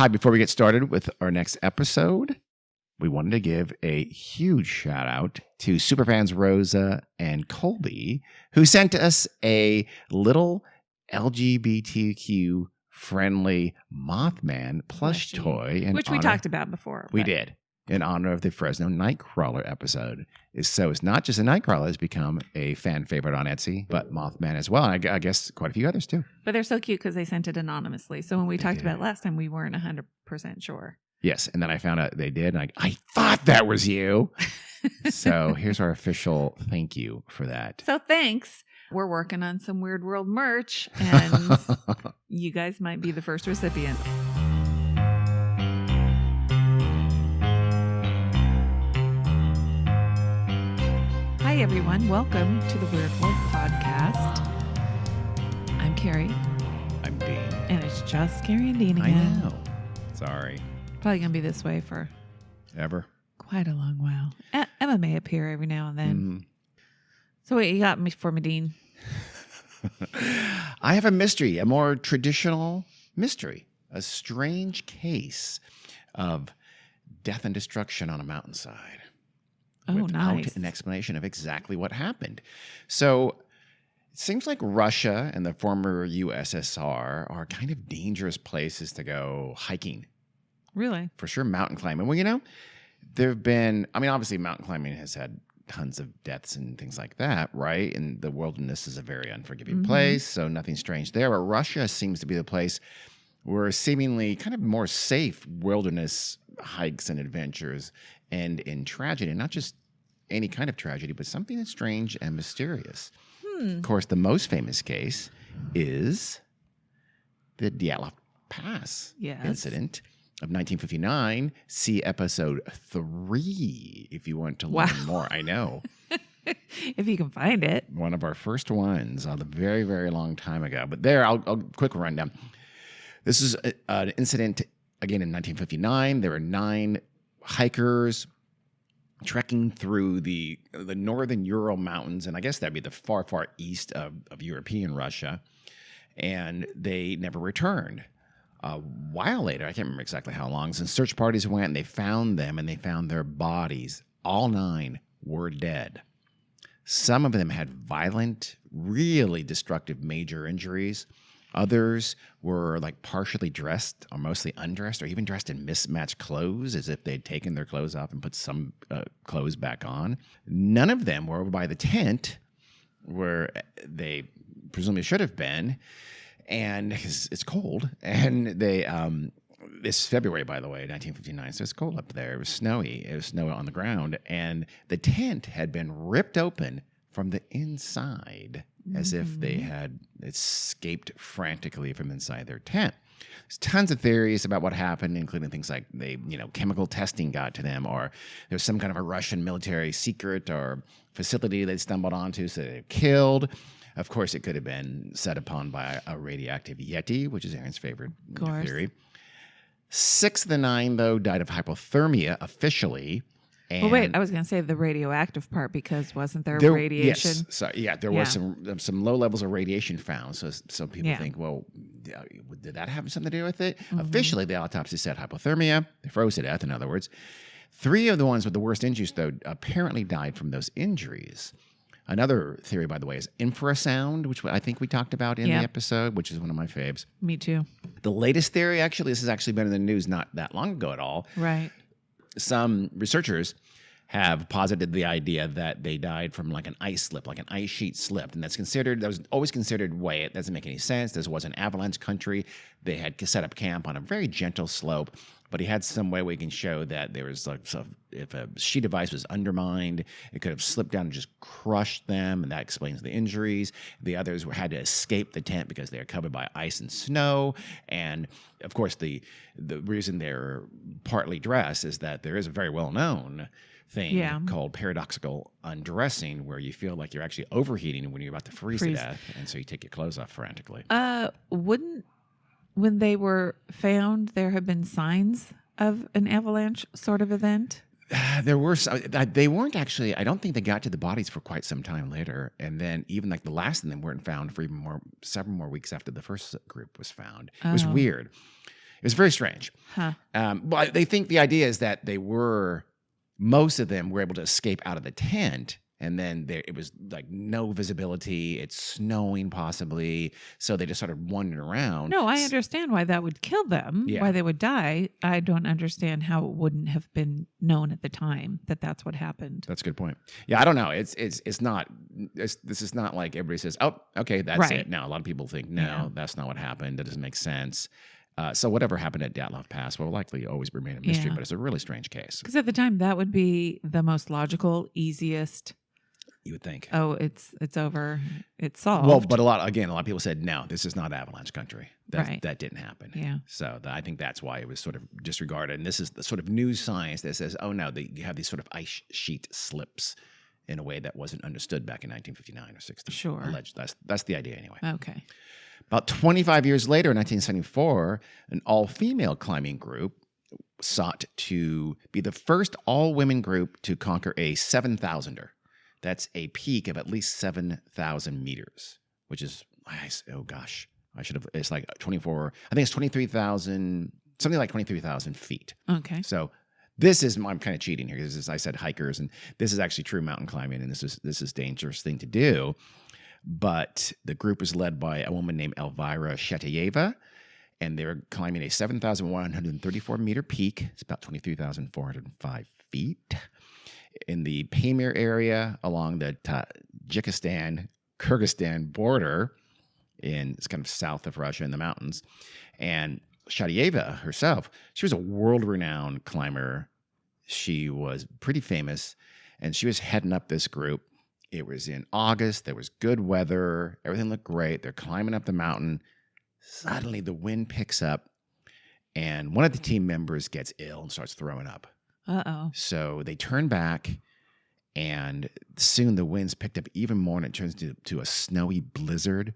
Hi, before we get started with our next episode, we wanted to give a huge shout out to superfans Rosa and Colby, who sent us a little LGBTQ friendly Mothman plush toy. Which we talked about before. We did, in honor of the Fresno Nightcrawler episode. So it's not just a Nightcrawler has become a fan favorite on Etsy, but Mothman as well. And I guess quite a few others too. But they're so cute because they sent it anonymously. So when we talked about it last time, we weren't 100% sure. Yes. And then I found out they did. And I thought that was you. So here's our official thank you for that. So thanks. We're working on some Weird World merch, and you guys might be the first recipient. Hi, everyone. Welcome to the Weird World podcast. I'm Carrie. I'm Dean. And it's just Carrie and Dean again. I know. Sorry. Probably going to be this way for Ever? quite a long while. Emma may appear every now and then. Mm. So wait, you got me for me, Dean? I have a mystery, a more traditional mystery, a strange case of death and destruction on a mountainside. Oh, without nice. an explanation of exactly what happened. So it seems like Russia and the former USSR are kind of dangerous places to go hiking. Really? For sure, mountain climbing. Well, there have been, obviously mountain climbing has had tons of deaths and things like that, right? And the wilderness is a very unforgiving place, so nothing strange there. But Russia seems to be the place where seemingly kind of more safe wilderness hikes and adventures end in tragedy. And not just any kind of tragedy, but something that's strange and mysterious. Of course, the most famous case is the Dyatlov Pass incident of 1959. See episode 3 if you want to learn more. I know. If you can find it. One of our first ones a very, very long time ago. But there, I'll quick rundown. This is an incident, again, in 1959. There were 9 hikers trekking through the northern Ural Mountains, and I guess that'd be the far, far east of European Russia, and they never returned. A while later, I can't remember exactly how long, since search parties went and they found them and they found their bodies. All 9 were dead. Some of them had violent, really destructive major injuries. Others were like partially dressed or mostly undressed or even dressed in mismatched clothes as if they'd taken their clothes off and put some clothes back on. None of them were over by the tent where they presumably should have been. And it's cold. And they, this February, by the way, 1959, so it's cold up there. It was snowy. It was snow on the ground. And the tent had been ripped open from the inside as if they had escaped frantically from inside their tent. There's tons of theories about what happened, including things like chemical testing got to them, or there's some kind of a Russian military secret or facility they stumbled onto, so they were killed. Of course, it could have been set upon by a radioactive Yeti, which is Aaron's favorite theory. 6 of the 9, though, died of hypothermia officially. Well, wait, I was going to say the radioactive part, because wasn't there radiation? Yes. So, there was some low levels of radiation found. So some people think, well, did that have something to do with it? Officially, the autopsy said hypothermia. They froze to death, in other words. 3 of the ones with the worst injuries, though, apparently died from those injuries. Another theory, by the way, is infrasound, which I think we talked about in the episode, which is one of my faves. Me too. The latest theory, actually, this has actually been in the news not that long ago at all. Right. Some researchers have posited the idea that they died from like an ice slip, like an ice sheet slipped. And that was always considered, wait, it doesn't make any sense. This was an avalanche country. They had set up camp on a very gentle slope, but he had some way we can show that there was if a sheet of ice was undermined, it could have slipped down and just crushed them, and that explains the injuries. The others had to escape the tent because they were covered by ice and snow. And of course, the reason they're partly dressed is that there is a very well-known thing called paradoxical undressing, where you feel like you're actually overheating when you're about to freeze to death, and so you take your clothes off frantically. When they were found, there have been signs of an avalanche sort of event? There were they weren't actually. I don't think they got to the bodies for quite some time later, and then even like the last of them weren't found for several more weeks after the first group was found. It was weird. It was very strange. Huh. But they think the idea is that most of them were able to escape out of the tent. And then it was like no visibility. It's snowing possibly. So they just started wandering around. No, I understand why that would kill them, Yeah. why they would die. I don't understand how it wouldn't have been known at the time that that's what happened. That's a good point. Yeah, I don't know. This is not like everybody says, oh, okay, that's Right. it. No, a lot of people think, no, Yeah. that's not what happened. That doesn't make sense. So whatever happened at Dyatlov Pass will likely always remain a mystery, Yeah. but it's a really strange case. Because at the time, that would be the most logical, easiest. You would think. Oh, it's over. It's solved. Well, but a lot of people said, no, this is not avalanche country. Right. That didn't happen. Yeah. So I think that's why it was sort of disregarded. And this is the sort of new science that says, oh, no, you have these sort of ice sheet slips in a way that wasn't understood back in 1959 or 60. Sure. Alleged. That's the idea anyway. Okay. About 25 years later, in 1974, an all-female climbing group sought to be the first all-women group to conquer a 7,000er. That's a peak of at least 7,000 meters, which is, oh gosh, it's like 24, I think it's 23,000, something like 23,000 feet. Okay. So I'm kind of cheating here because I said hikers, and this is actually true mountain climbing, and this is a dangerous thing to do. But the group was led by a woman named Elvira Shatayeva, and they were climbing a 7,134 meter peak. It's about 23,405 feet in the Pamir area along the Tajikistan-Kyrgyzstan border. It's kind of south of Russia in the mountains. And Shatayeva herself, she was a world-renowned climber. She was pretty famous, and she was heading up this group. It was in August. There was good weather. Everything looked great. They're climbing up the mountain. Suddenly, the wind picks up, and one of the team members gets ill and starts throwing up. Uh-oh. So they turn back, and soon the winds picked up even more, and it turns to a snowy blizzard.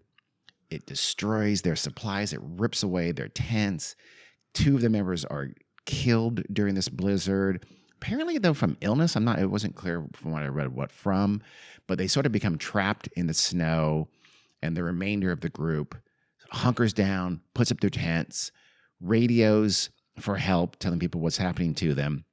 It destroys their supplies. It rips away their tents. 2 of the members are killed during this blizzard. Apparently, though, from illness. It wasn't clear from what I read what from, but they sort of become trapped in the snow, and the remainder of the group hunkers down, puts up their tents, radios for help, telling people what's happening to them,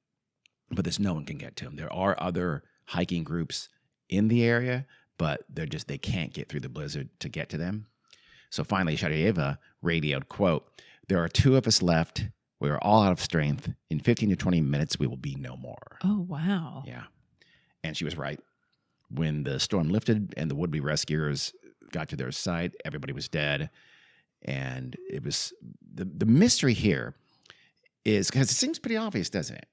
but there's no one can get to them. There are other hiking groups in the area, but they can't get through the blizzard to get to them. So finally, Shatayeva radioed, quote, "There are 2 of us left. We are all out of strength. In 15 to 20 minutes, we will be no more." Oh, wow. Yeah. And she was right. When the storm lifted and the would-be rescuers got to their site, everybody was dead. And it was the mystery here is, because it seems pretty obvious, doesn't it?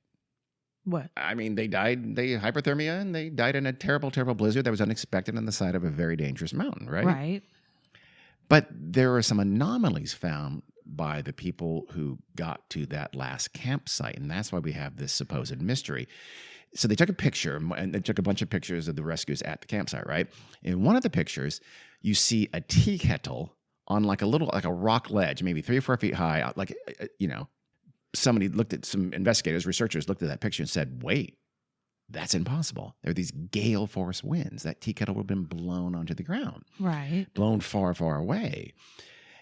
What? I mean, they hypothermia, and they died in a terrible, terrible blizzard that was unexpected on the side of a very dangerous mountain, right? Right. But there were some anomalies found by the people who got to that last campsite, and that's why we have this supposed mystery. So they took a picture, and they took a bunch of pictures of the rescuers at the campsite, right? In one of the pictures, you see a tea kettle on like a rock ledge, maybe 3 or 4 feet high, some investigators, researchers looked at that picture and said, wait, that's impossible. There are these gale force winds. That tea kettle would have been blown onto the ground. Right. Blown far, far away.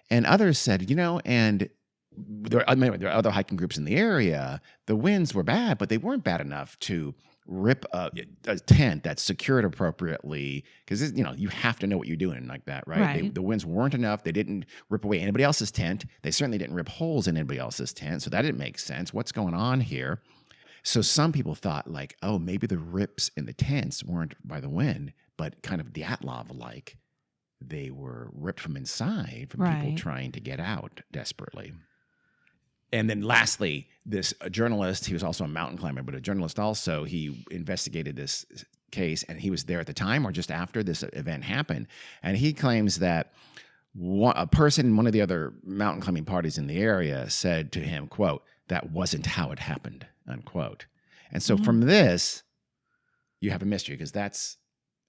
And others said, and there are other hiking groups in the area. The winds were bad, but they weren't bad enough to rip a tent that's secured appropriately, because you have to know what you're doing like that, right? Right. The winds weren't enough. They didn't rip away anybody else's tent. They certainly didn't rip holes in anybody else's tent, so that didn't make sense. What's going on here? So some people thought, like, oh, maybe the rips in the tents weren't by the wind, but kind of Dyatlov-like. They were ripped from inside from people Right. trying to get out desperately. And then lastly, this journalist, he was also a mountain climber, but a journalist also, he investigated this case, and he was there at the time or just after this event happened. And he claims that a person in one of the other mountain climbing parties in the area said to him, quote, "That wasn't how it happened," unquote. And so from this, you have a mystery, because that's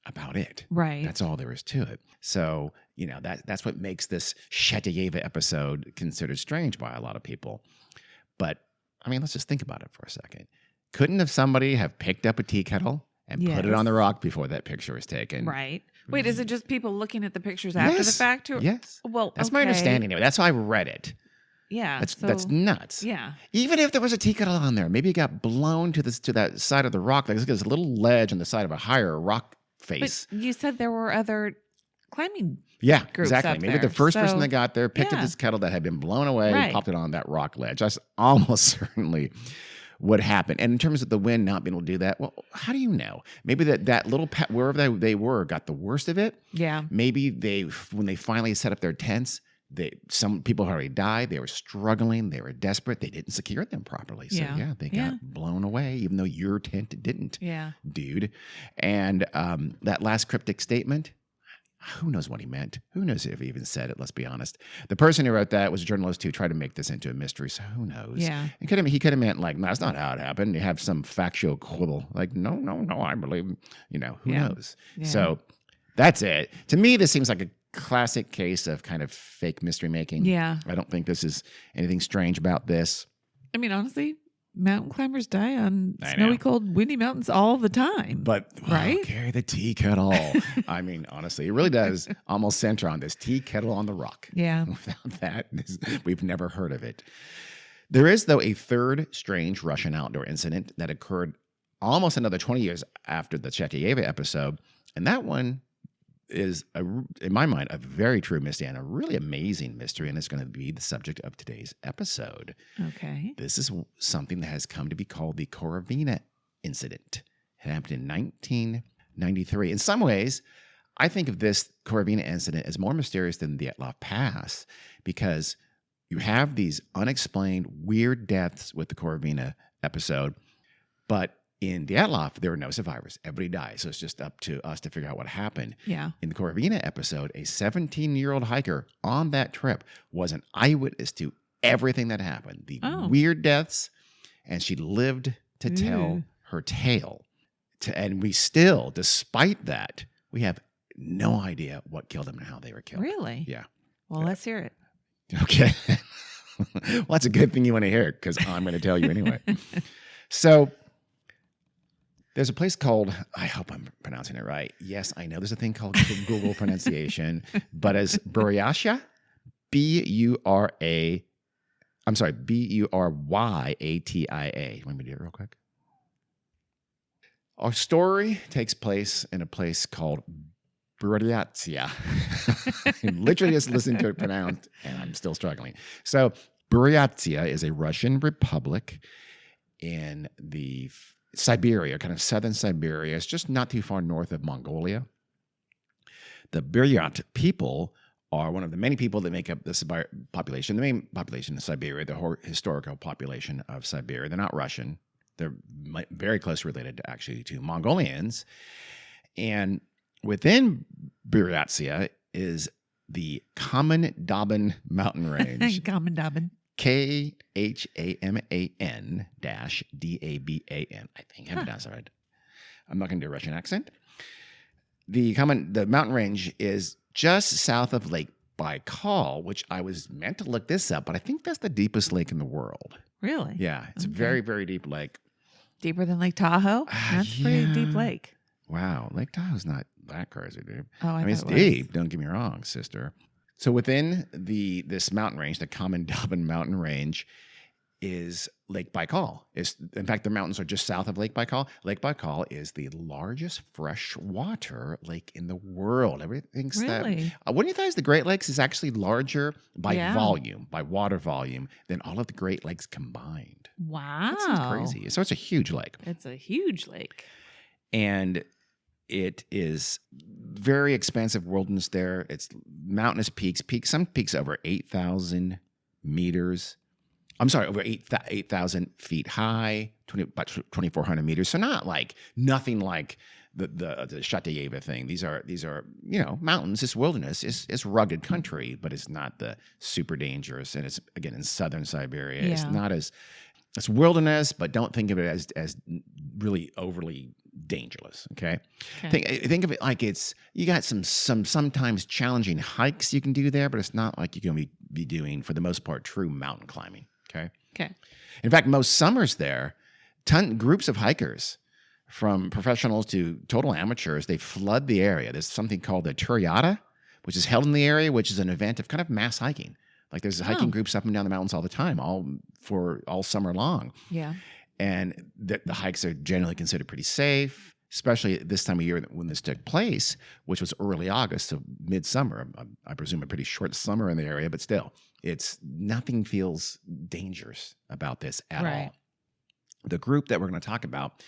about it. Right. That's all there is to it. So, that's what makes this Shatayeva episode considered strange by a lot of people. But, let's just think about it for a second. Couldn't somebody have picked up a tea kettle and put it on the rock before that picture was taken? Right. Wait, is it just people looking at the pictures after the fact? Yes. Well, That's my understanding anyway. That's how I read it. Yeah. That's nuts. Yeah. Even if there was a tea kettle on there, maybe it got blown to that side of the rock. Like there's a little ledge on the side of a higher rock face. But you said there were other climbing Yeah, groups exactly. up Maybe there. the first person that got there picked up Yeah. this kettle that had been blown away, Right. popped it on that rock ledge. That's almost certainly what happened. And in terms of the wind not being able to do that, well, how do you know? Maybe that little wherever they were got the worst of it. Yeah. Maybe when they finally set up their tents, some people had already died. They were struggling. They were desperate. They didn't secure them properly. So Yeah. they got blown away, even though your tent didn't, Yeah. dude. And that last cryptic statement, who knows what he meant? Who knows if he even said it? Let's be honest. The person who wrote that was a journalist who tried to make this into a mystery. So who knows? Yeah. He could have meant like, no, that's not how it happened. You have some factual quibble. Like, no, I believe, who knows? Yeah. So that's it. To me, this seems like a classic case of kind of fake mystery making. Yeah. I don't think this is anything strange about this. I mean, honestly, mountain climbers die on I snowy, know. cold, windy mountains all the time. But Right? carry the tea kettle. I mean, honestly, it really does almost center on this tea kettle on the rock. Yeah. Without that, we've never heard of it. There is, though, a third strange Russian outdoor incident that occurred almost another 20 years after the Chekhyeva episode. And that one is, in my mind, a very true mystery and a really amazing mystery. And it's going to be the subject of today's episode. Okay. This is something that has come to be called the Korovina incident. It happened in 1993. In some ways, I think of this Korovina incident as more mysterious than the Dyatlov Pass because you have these unexplained weird deaths with the Korovina episode, but in Dyatlov, there were no survivors. Everybody died. So it's just up to us to figure out what happened. Yeah. In the Korovina episode, a 17-year-old hiker on that trip was an eyewitness to everything that happened, the weird deaths, and she lived to tell her tale. And we still, despite that, we have no idea what killed them and how they were killed. Really? Yeah. Well, let's hear it. Okay. Well, that's a good thing you want to hear it because I'm going to tell you anyway. So there's a place called, I hope I'm pronouncing it right. Yes, I know there's a thing called Google pronunciation, but as Buryatia, Buryatia. Let me do it real quick. Our story takes place in a place called Buryatia. Literally just listen to it pronounced, and I'm still struggling. So Buryatia is a Russian republic in the Siberia, kind of southern Siberia. It's just not too far north of Mongolia. The Buryat people are one of the many people that make up the population, the main population of Siberia, the historical population of Siberia. They're not Russian. They're very closely related to Mongolians. And within Buryatia is the Kaman-Daban mountain range. Kaman-Daban. Khaman-Daban. I think I pronounced that right. I'm not going to do a Russian accent. The mountain range is just south of Lake Baikal, which I was meant to look this up, but I think that's the deepest lake in the world. Really? Yeah, it's a very, very deep lake. Deeper than Lake Tahoe? That's a pretty deep lake. Wow, Lake Tahoe's not that crazy deep. Oh, I mean, it's thought it was. deep. Don't get me wrong, sister. So within this mountain range, the Kaman-Daban mountain range, is Lake Baikal. In fact, the mountains are just south of Lake Baikal. Lake Baikal is the largest freshwater lake in the world. Everybody thinks Really? that. Wouldn't you think the Great Lakes is actually larger by Yeah. volume, by water volume, than all of the Great Lakes combined? Wow. That seems crazy. So it's a huge lake. It's a huge lake. And it is very expansive wilderness there. It's mountainous peaks. Some peaks over 8,000 meters. I'm sorry, over 8,000 feet high, about 2,400 meters. So nothing like the Chekhyeva thing. These are mountains. It's wilderness. It's rugged country, but it's not the super dangerous. And it's again in southern Siberia. Yeah. It's not as it's wilderness, but don't think of it as really overly dangerous. Okay. Think of it like you got some sometimes challenging hikes you can do there, but it's not like you're going to be doing, for the most part, true mountain climbing. Okay. In fact, most summers there, groups of hikers, from professionals to total amateurs, they flood the area. There's something called the Turyata, which is held in the area, which is an event of kind of mass hiking. Like there's hiking groups up and down the mountains all the time, all summer long. Yeah. And the hikes are generally considered pretty safe, especially this time of year when this took place, which was early August, so midsummer. I presume a pretty short summer in the area, but still, nothing feels dangerous about this at all. The group that we're going to talk about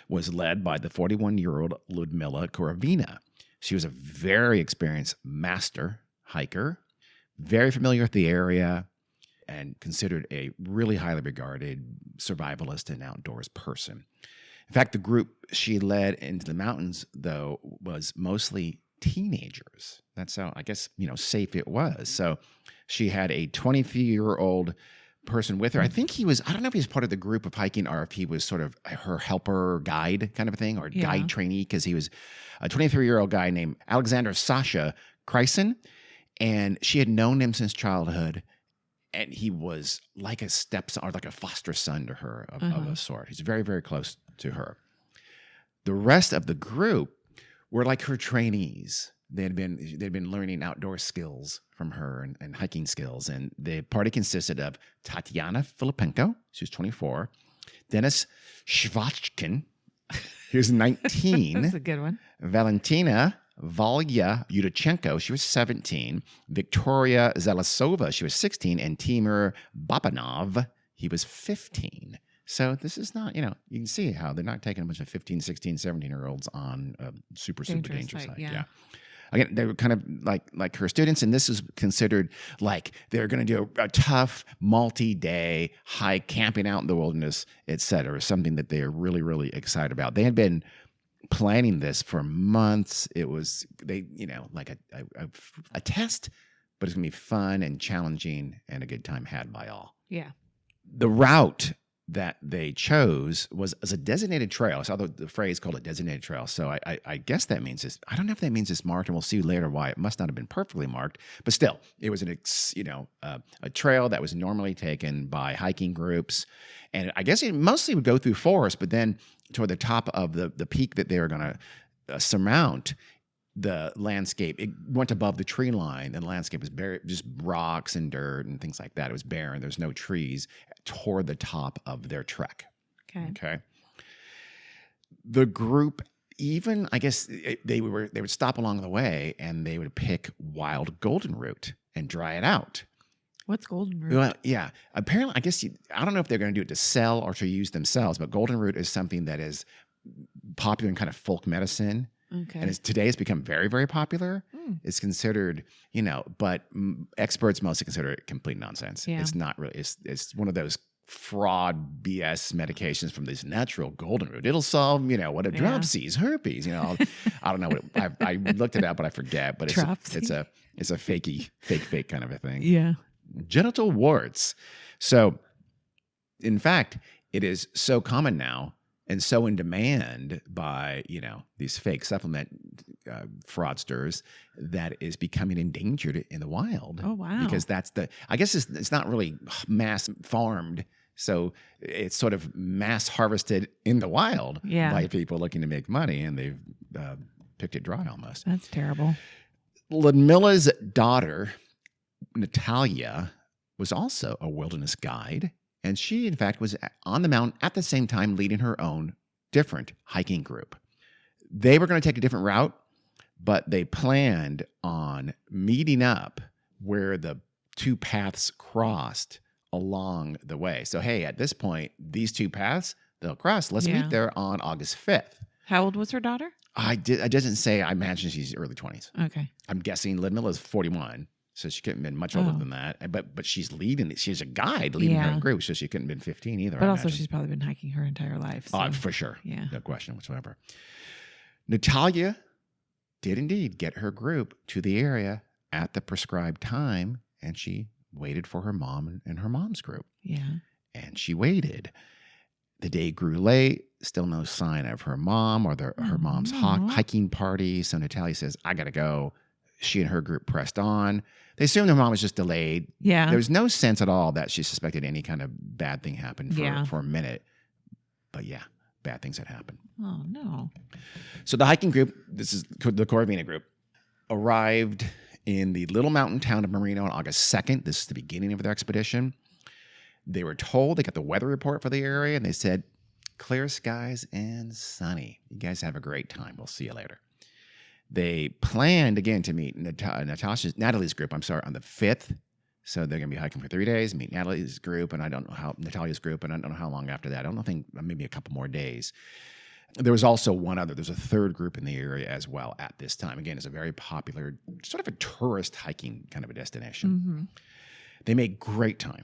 was led by the 41-year-old Lyudmila Korovina. She was a very experienced master hiker, very familiar with the area, and considered a really highly regarded survivalist and outdoors person. In fact, the group she led into the mountains, though, was mostly teenagers. That's how, I guess, safe it was. So she had a 23-year-old person with her. I think I don't know if he was part of the group of hiking or if he was sort of her helper guide kind of a thing, or guide trainee, because he was a 23-year-old guy named Alexander Sasha Kryson, and she had known him since childhood. And he was like a stepson or like a foster son to her of a sort. He's very, very close to her. The rest of the group were like her trainees. They'd been learning outdoor skills from her and hiking skills. And the party consisted of Tatiana Filipenko, she was 24, Denis Shvachkin, he was 19. That's a good one. Valentina Valya Yudachenko, she was 17. Victoria Zelasova, she was 16. And Timur Babanov, he was 15. So this is not, you can see how they're not taking a bunch of 15, 16, 17-year-olds on a super dangerous hike. Yeah. Again, they were kind of like her students, and this is considered like they're going to do a tough multi-day hike, camping out in the wilderness, et cetera, something that they are really, really excited about. They had been planning this for months. It was like a test, but it's gonna be fun and challenging and a good time had by all. Yeah. The route that they chose was as a designated trail. I saw the phrase called a designated trail. So I guess that means this. I don't know if that means it's marked, and we'll see later why it must not have been perfectly marked. But still, it was a trail that was normally taken by hiking groups, and I guess it mostly would go through forest, but then toward the top of the peak that they were going to surmount, the landscape, it went above the tree line, and the landscape was bare, just rocks and dirt and things like that. It was barren. There's no trees toward the top of their trek. Okay. The group, even, I guess, they would stop along the way, and they would pick wild golden root and dry it out. What's golden root? Well, yeah. Apparently, I guess I don't know if they're going to do it to sell or to use themselves, but golden root is something that is popular in kind of folk medicine. Okay. And today it's become very, very popular. It's considered, but experts mostly consider it complete nonsense. Yeah. It's not really, it's one of those fraud BS medications from this natural golden root. It'll solve, dropsies, herpes, I don't know what I looked it up, but I forget, but it's a fake kind of a thing. Yeah. Genital warts. So in fact, it is so common now and so in demand by, these fake supplement fraudsters that is becoming endangered in the wild. Oh, wow. Because I guess it's not really mass farmed. So it's sort of mass harvested in the wild by people looking to make money, and they've picked it dry almost. That's terrible. Lyudmila's daughter, Natalia, was also a wilderness guide. And she, in fact, was on the mountain at the same time leading her own different hiking group. They were going to take a different route, but they planned on meeting up where the two paths crossed along the way. So, hey, at this point, these two paths, they'll cross. Let's meet there on August 5th. How old was her daughter? I doesn't say. I imagine she's early 20s. Okay. I'm guessing Lyudmila is 41. So she couldn't have been much older than that. But she's leading. She's a guide leading her own group, so she couldn't have been 15 either. But also she's probably been hiking her entire life. So. For sure. Yeah. No question whatsoever. Natalia did indeed get her group to the area at the prescribed time, and she waited for her mom and her mom's group. Yeah. And she waited. The day grew late. Still no sign of her mom or her mom's hiking party. So Natalia says, I got to go. She and her group pressed on. They assumed her mom was just delayed. Yeah. There was no sense at all that she suspected any kind of bad thing happened for a minute. But yeah, bad things had happened. Oh, no. So the hiking group, this is the Korovina group, arrived in the little mountain town of Marino on August 2nd. This is the beginning of their expedition. They were told, they got the weather report for the area, and they said, clear skies and sunny. You guys have a great time. We'll see you later. They planned, again, to meet Natalie's group, on the 5th. So they're going to be hiking for 3 days, meet Natalie's group, and Natalia's group, and I don't know how long after that. I don't think maybe a couple more days. There was also there's a third group in the area as well at this time. Again, it's a very popular, sort of a tourist hiking kind of a destination. Mm-hmm. They made great time.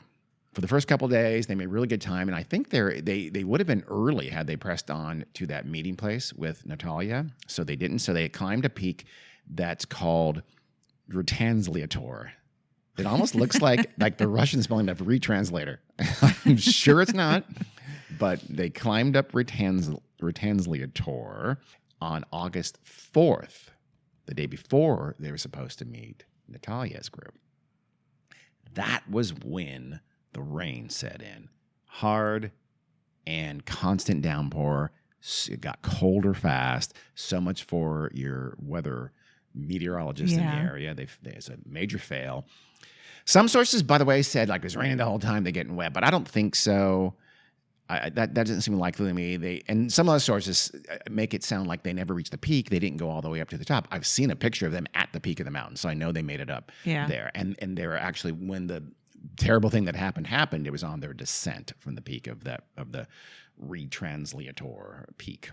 For the first couple of days, they made really good time, and I think they would have been early had they pressed on to that meeting place with Natalia. So they didn't. So they climbed a peak that's called Retranslator. It almost looks like the Russian spelling of retranslator. I'm sure it's not, but they climbed up Retranslator on August 4th, the day before they were supposed to meet Natalia's group. That was when the rain set in. Hard and constant downpour. It got colder fast. So much for your weather meteorologists in the area. There's a major fail. Some sources, by the way, said it was raining the whole time, they're getting wet, but I don't think so. That doesn't seem likely to me. And some other sources make it sound like they never reached the peak. They didn't go all the way up to the top. I've seen a picture of them at the peak of the mountain, so I know they made it up there. And they were actually, when the terrible thing that happened, it was on their descent from the peak of the Retranslator peak.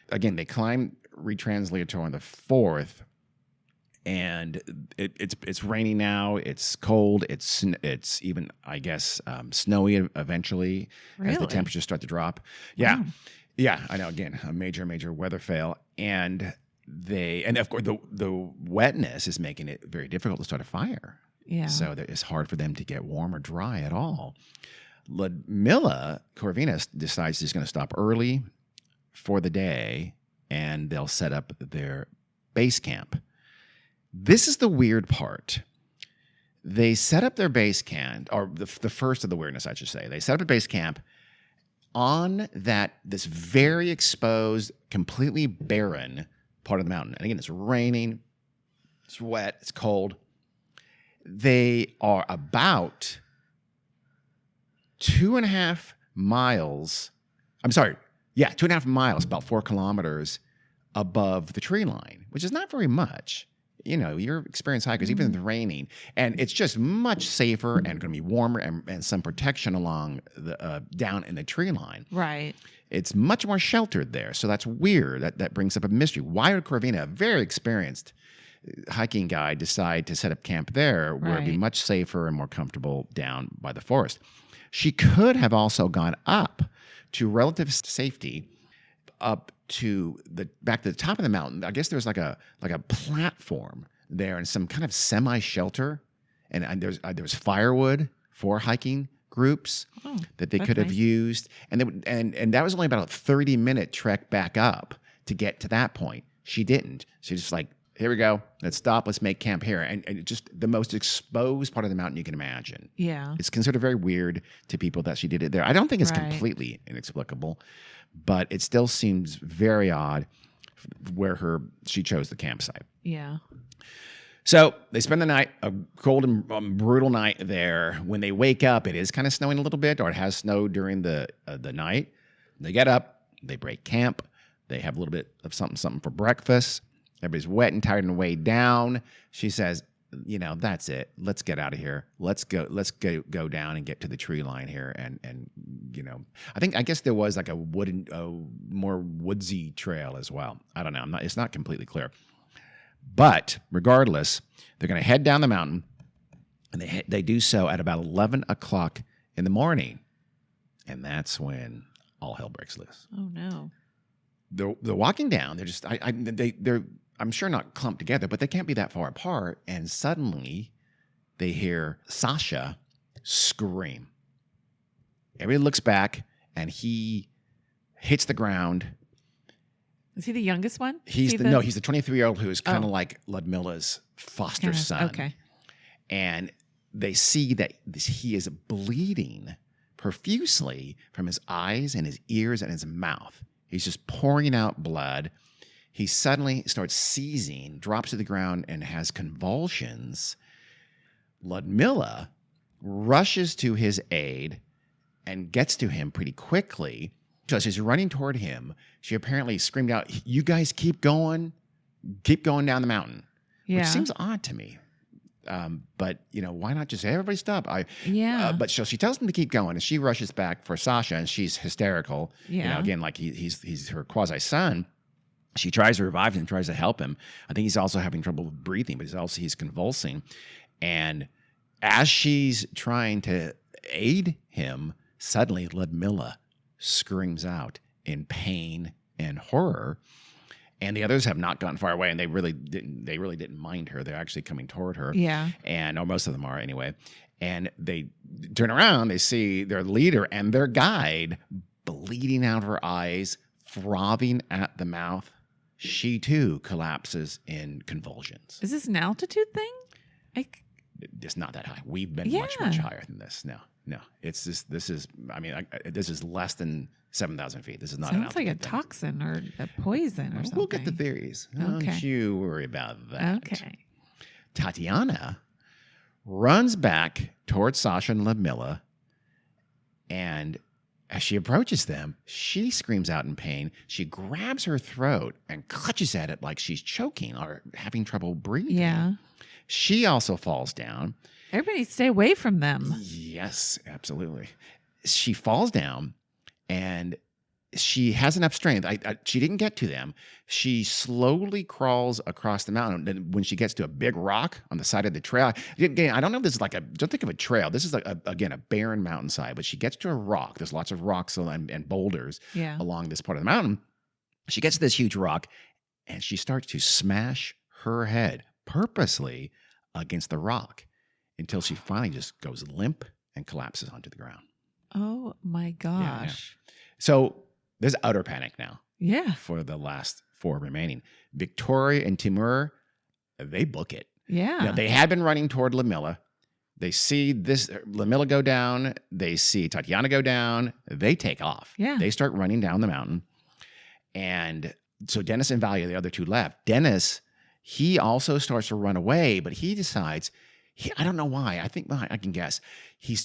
Again, they climbed Retranslator on the 4th. And it's raining now. It's cold. It's even, I guess, snowy eventually as the temperatures start to drop. Yeah, wow. Yeah. I know. Again, a major weather fail, and of course the wetness is making it very difficult to start a fire. Yeah. So that it's hard for them to get warm or dry at all. Ludmila Korovina decides she's going to stop early for the day, and they'll set up their base camp. This is the weird part. They set up their base camp, or the first of the weirdness, I should say. They set up a base camp on this very exposed, completely barren part of the mountain. And again, it's raining, it's wet, it's cold. They are about 2.5 miles. 2.5 miles, about 4 kilometers above the tree line, which is not very much. You're experienced hikers, even if it's raining, and it's just much safer and going to be warmer and some protection along the down in the tree line. Right. It's much more sheltered there, so that's weird. That brings up a mystery. Why would Korovina, a very experienced hiking guide, decide to set up camp there where it'd be much safer and more comfortable down by the forest? She could have also gone up to relative safety, up to back to the top of the mountain. I guess there's like a platform there and some kind of semi-shelter, and there's firewood for hiking groups that they could have used, and that was only about a 30-minute trek back up to get to that point. She didn't. She just here we go. Let's stop. Let's make camp here. And it's just the most exposed part of the mountain you can imagine. Yeah. It's considered very weird to people that she did it there. I don't think it's completely inexplicable, but it still seems very odd where she chose the campsite. Yeah. So they spend the night, a cold and brutal night there. When they wake up, it is kind of snowing a little bit, or it has snowed during the night. They get up, they break camp, they have a little bit of something for breakfast. Everybody's wet and tired and weighed down. She says, that's it. Let's get out of here. Let's go down and get to the tree line here. And I guess there was a more woodsy trail as well. I don't know. It's not completely clear. But regardless, they're going to head down the mountain, and they do so at about 11 o'clock in the morning. And that's when all hell breaks loose. Oh, no. They're walking down. They're just, they're I'm sure not clumped together, but they can't be that far apart. And suddenly they hear Sasha scream. Everybody looks back, and he hits the ground. Is he the youngest one? He's the 23-year-old who is kind of like Ludmila's foster son. Okay. And they see that he is bleeding profusely from his eyes and his ears and his mouth. He's just pouring out blood. he suddenly starts seizing, drops to the ground, and has convulsions. Ludmilla rushes to his aid and gets to him pretty quickly. So as she's running toward him, she apparently screamed out, "You guys keep going down the mountain," which seems odd to me. But why not just say, everybody stop? But so she tells him to keep going, and she rushes back for Sasha, and she's hysterical. Again, like he's her quasi son. She tries to revive him, tries to help him. I think he's also having trouble with breathing, but he's convulsing. And as she's trying to aid him, suddenly Ludmilla screams out in pain and horror. And the others have not gotten far away, and they really didn't mind her. They're actually coming toward her. Or most of them are anyway. And they turn around, they see their leader and their guide bleeding out of her eyes, frothing at the mouth. She too collapses in convulsions. Is this an altitude thing? It's not that high. We've been much higher than this. No. It's just, this is less than 7,000 feet. This is not. Sounds like a toxin or a poison or something. We'll get the theories. Don't you worry about that. Okay. Tatiana runs back towards Sasha and Ludmilla, and as she approaches them, she screams out in pain. She grabs her throat and clutches at it like she's choking or having trouble breathing. Yeah. She also falls down. Everybody stay away from them. Yes, absolutely. She falls down, and she has enough strength. She didn't get to them. She slowly crawls across the mountain. And when she gets to a big rock on the side of the trail, again, I don't know if this is don't think of a trail. This is again a barren mountainside, but she gets to a rock. There's lots of rocks and boulders along this part of the mountain. She gets to this huge rock, and she starts to smash her head purposely against the rock until she finally just goes limp and collapses onto the ground. Oh my gosh. Yeah. So there's utter panic now. Yeah. For the last 4 remaining. Victoria and Timur, they book it. Yeah. Now, they had been running toward Ludmilla. They see Ludmilla go down. They see Tatiana go down. They take off. Yeah. They start running down the mountain. And so Dennis and Valia, the other two left. Dennis, he also starts to run away, but he decides, I don't know why. I think I can guess. He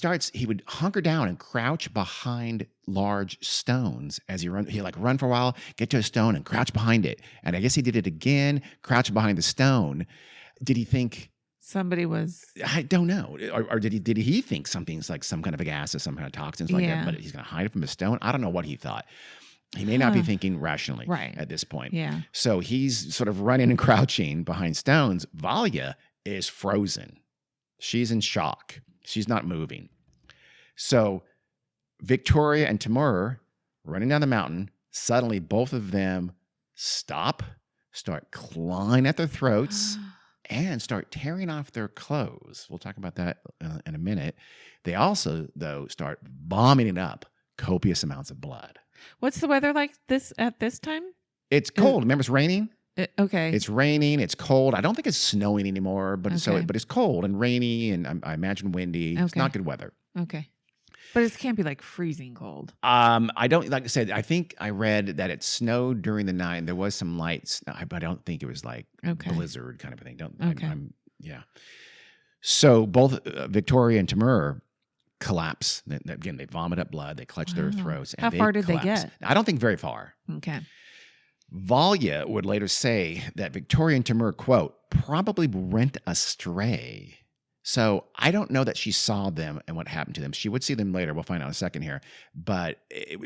would hunker down and crouch behind large stones as he run. He'd run for a while, get to a stone and crouch behind it. And I guess he did it again, crouch behind the stone. Did he think somebody was? I don't know. Or did he think something's like some kind of a gas or some kind of toxins like that, but he's going to hide it from a stone? I don't know what he thought. He may not be thinking rationally at this point. Yeah. So he's sort of running and crouching behind stones. Valia is frozen. She's in shock. She's not moving. So Victoria and Timur running down the mountain. Suddenly, both of them stop, start clawing at their throats, and start tearing off their clothes. We'll talk about that in a minute. They also, though, start vomiting up copious amounts of blood. What's the weather like at this time? It's cold. Remember, it's raining. Okay. It's raining. It's cold. I don't think it's snowing anymore, but but it's cold and rainy, and I imagine windy. Okay. It's not good weather. Okay. But it can't be like freezing cold. I don't, like I said, I think I read that it snowed during the night. There was some light snow, but I don't think it was like blizzard kind of a thing. Yeah. So both Victoria and Timur collapse. Again, they vomit up blood. They clutch their throats. And how far did collapse. They get? I don't think very far. Okay. Valia would later say that Victoria and Timur, quote, probably went astray. So I don't know that she saw them and what happened to them. She would see them later. We'll find out in a second here. But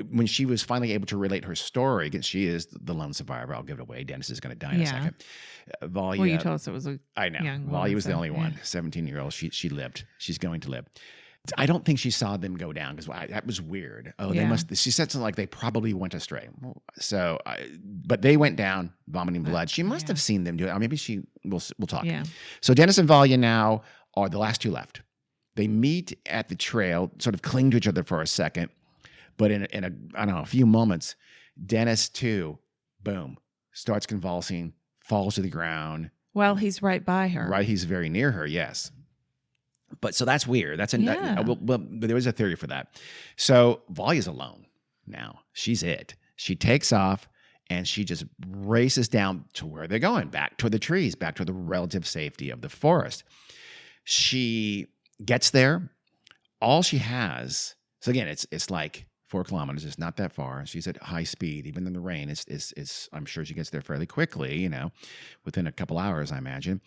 when she was finally able to relate her story, again, she is the lone survivor. I'll give it away. Dennis is going to die in a second. Valia, well, you told us it was I know. Young Valia woman, was the only one, 17-year-old. She lived. She's going to live. I don't think she saw them go down because that was weird. Oh, they must. She said something like they probably went astray. So, but they went down, vomiting blood. She must have seen them do it. Or maybe we'll talk. Yeah. So Dennis and Valia now are the last two left. They meet at the trail, sort of cling to each other for a second, but in a few moments, Dennis too, boom, starts convulsing, falls to the ground. Well, he's right by her. Right, he's very near her. Yes. But so that's weird. There was a theory for that. So Valia's alone now. She's it. She takes off And she just races down to where they're going, back to the trees, back to the relative safety of the forest. She gets there. All she has, so again, it's like 4 kilometers. It's not that far. She's at high speed, even in the rain. It's I'm sure she gets there fairly quickly, within a couple hours, I imagine.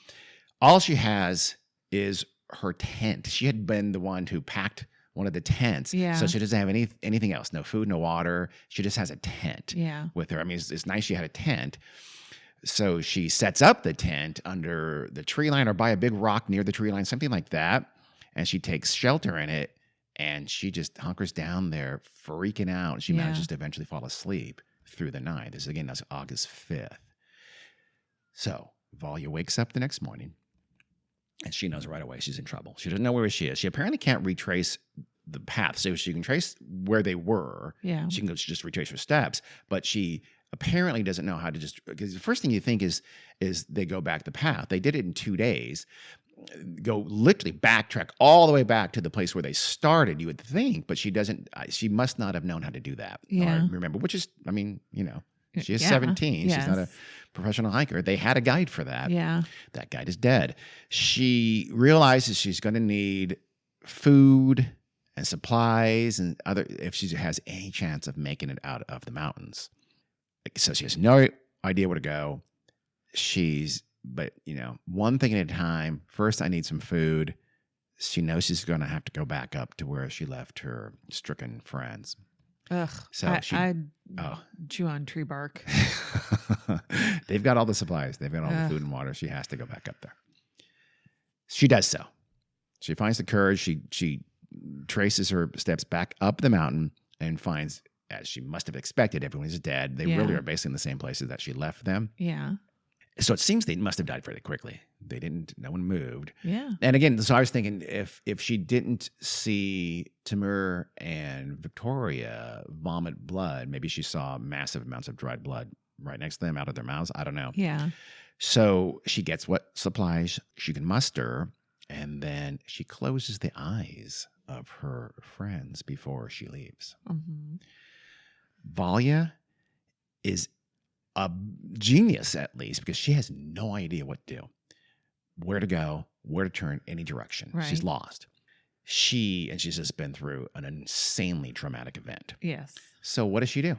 All she has is her tent. She had been the one who packed one of the tents. Yeah. So she doesn't have anything else, no food, no water. She just has a tent with her. I mean, it's nice she had a tent. So she sets up the tent under the tree line or by a big rock near the tree line, something like that. And she takes shelter in it, and she just hunkers down there, freaking out. She manages to eventually fall asleep through the night. That's August 5th. So Valya wakes up the next morning, and she knows right away she's in trouble. She doesn't know where she is. She apparently can't retrace the path. So she can trace where they were. Yeah. She can just retrace her steps, but she apparently doesn't know how to because the first thing you think is they go back the path. They did it in 2 days. Go literally backtrack all the way back to the place where they started, you would think, but she doesn't. She must not have known how to do that. Yeah. Or remember, which is, I mean, she is 17. Yes. She's not a professional hiker. They had a guide for that. Yeah. That guide is dead. She realizes she's going to need food and supplies and other if she has any chance of making it out of the mountains. So she has no idea where to go. But one thing at a time. First, I need some food. She knows she's going to have to go back up to where she left her stricken friends. Ugh. So I'd chew on tree bark. They've got all the supplies. They've got all the food and water. She has to go back up there. She does so. She finds the courage. She traces her steps back up the mountain and finds, as she must have expected, everyone is dead. They really are basically in the same places that she left them. Yeah. So it seems they must have died fairly quickly. No one moved. Yeah. And again, so I was thinking if she didn't see Timur and Victoria vomit blood, maybe she saw massive amounts of dried blood right next to them out of their mouths. I don't know. Yeah. So she gets what supplies she can muster, and then she closes the eyes of her friends before she leaves. Mm-hmm. Valya is a genius, at least, because she has no idea what to do, where to go, where to turn, any direction. Right. She's lost. She's just been through an insanely traumatic event. Yes. So what does she do?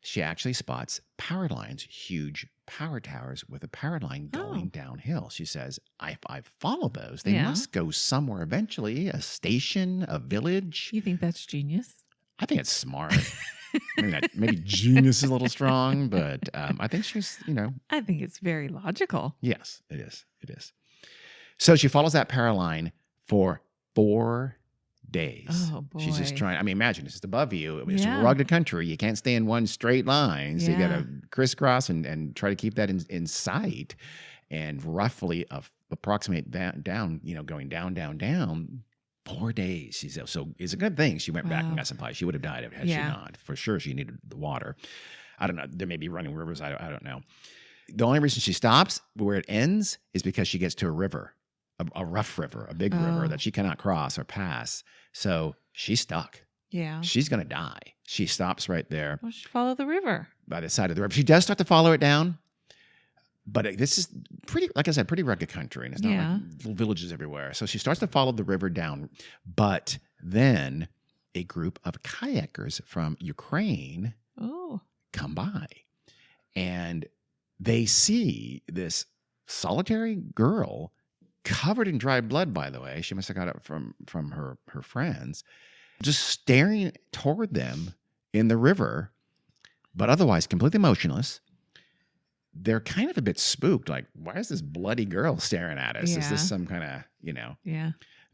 She actually spots power lines, huge power towers with a power line going downhill. She says, I follow those. They must go somewhere eventually, a station, a village. You think that's genius? I think it's smart. Maybe genius is a little strong, but I think she's, I think it's very logical. Yes, it is. It is. So she follows that power line for 4 days. Oh, boy. She's just trying. Imagine it's just above you. It's a rugged country. You can't stay in one straight line. So you got to crisscross and try to keep that in sight and roughly approximate that down, going down. 4 days. She said, so it's a good thing she went back and got supplies. She would have died had she not. For sure, she needed the water. I don't know. There may be running rivers. I don't know. The only reason she stops where it ends is because she gets to a river, a rough river, a big river that she cannot cross or pass. So she's stuck. Yeah. She's going to die. She stops right there. Well, she follow the river. By the side of the river. She does start to follow it down. But this is pretty, like I said, pretty rugged country, and it's not like little villages everywhere. So she starts to follow the river down, but then a group of kayakers from Ukraine come by, and they see this solitary girl covered in dried blood. By the way, she must have got it from her friends, just staring toward them in the river, but otherwise completely motionless. They're kind of a bit spooked. Like, why is this bloody girl staring at us? Is this some kind of,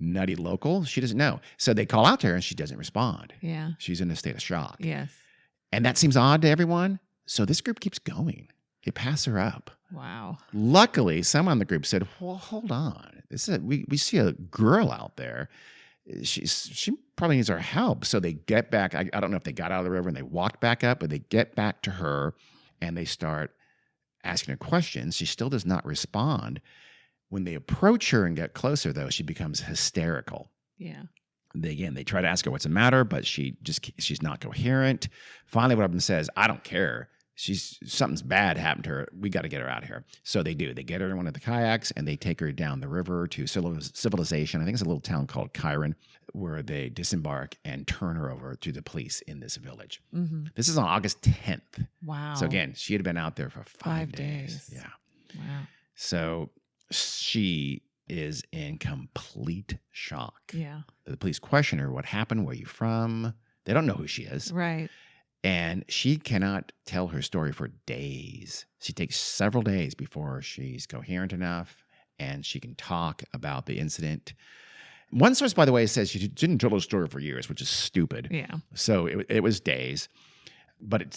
nutty local? She doesn't know. So they call out to her and she doesn't respond. Yeah. She's in a state of shock. Yes. And that seems odd to everyone. So this group keeps going. They pass her up. Wow. Luckily, someone on the group said, well, hold on. We see a girl out there. She probably needs our help. So they get back. I don't know if they got out of the river and they walked back up, but they get back to her and they start asking her questions. She still does not respond. When they approach her and get closer, though, she becomes hysterical. Yeah. They try to ask her what's the matter, but she's not coherent. Finally, one of them says, I don't care. something's bad happened to her. We got to get her out of here. So they do. They get her in one of the kayaks and they take her down the river to civilization. I think it's a little town called Chiron, where they disembark and turn her over to the police in this village. Mm-hmm. This is on August 10th. Wow. So again, she had been out there for 5 days. Yeah. Wow. So she is in complete shock. Yeah. The police question her, what happened? Where are you from? They don't know who she is. Right. And she cannot tell her story for days. She takes several days before she's coherent enough and she can talk about the incident. One source, by the way, says she didn't tell her story for years, which is stupid. Yeah. So it was days. But it